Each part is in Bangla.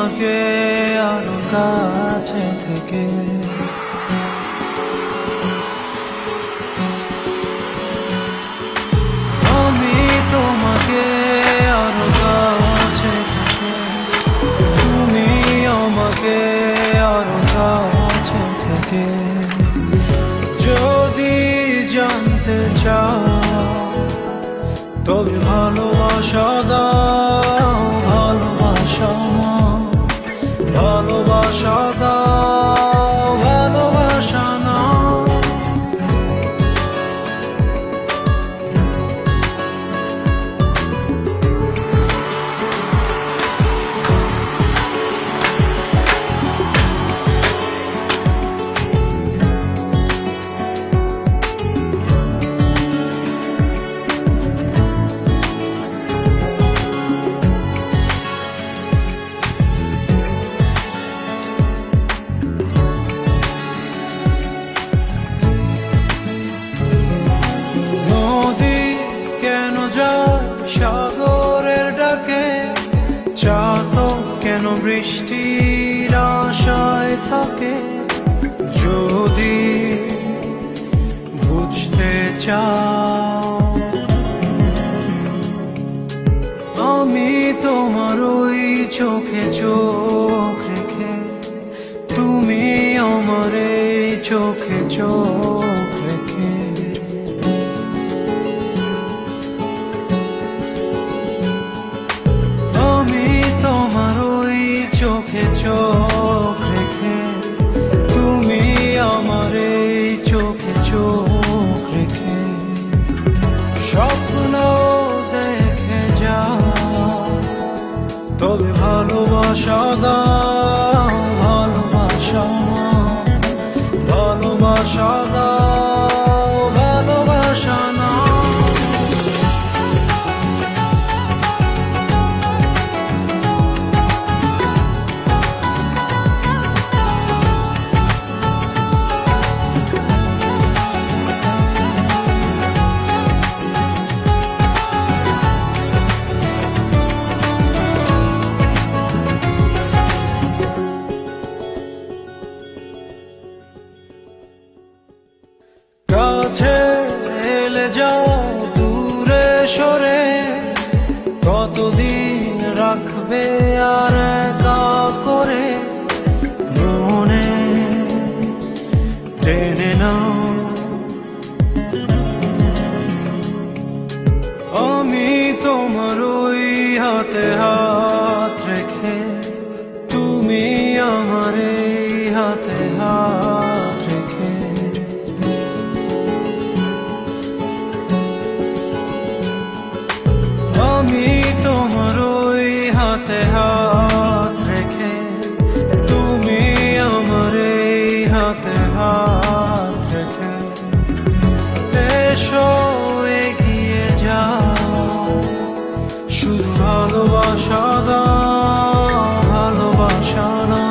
তোমাকে আরো কাছে থেকে। আমি তোমাকে আরো কাছে থেকে, তুমি আমাকে আরো কাছে থেকে। যদি জানতে চাও তবে ভালোবাসা দাও, ভালোবাসা না, ভালোবাসা দাও, ভালোবাসা না। সাগরের ডাকে চাতক কেন বৃষ্টির আশায় থাকে? যদি বুঝতে চাও আমি তোমার ওই চোখে চোখ রেখে, তুমি আমার এই চোখে চোখ রেখে। চোখে চোখ রেখে, তুমি আমার এই চোখে চোখ রেখে। স্বপ্ন দেখে যাও তবে ভালোবাসা দাও, ভালোবাসা না, ভালোবাসা দাও, ভালোবাসা না। কাছে এলে যাও দূরে সরে, কতদিন রাখবে আর একা করে? মনে টেনে নাও আমি তোমার ওই হাতে হাত রেখে, তুমি আমার এই হাতে হাত রেখে। আমি তোমার ওই হাতে হাত রেখে, তুমি আমার এই হাতে হাত রেখে। এসো এগিয়ে যাও, শুধু ভালোবাসা দাও, ভালোবাসা না,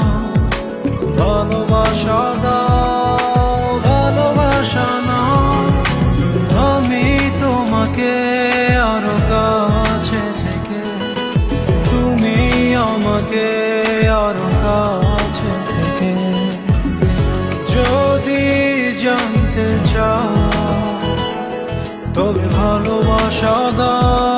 ভালোবাসা দাও, ভালোবাসা না। আমি তোমাকে আরো কাছে থেকে, তুমি আমাকে আরো কাছে থেকে। যদি জানতে চাও তবে ভালোবাসা দাও,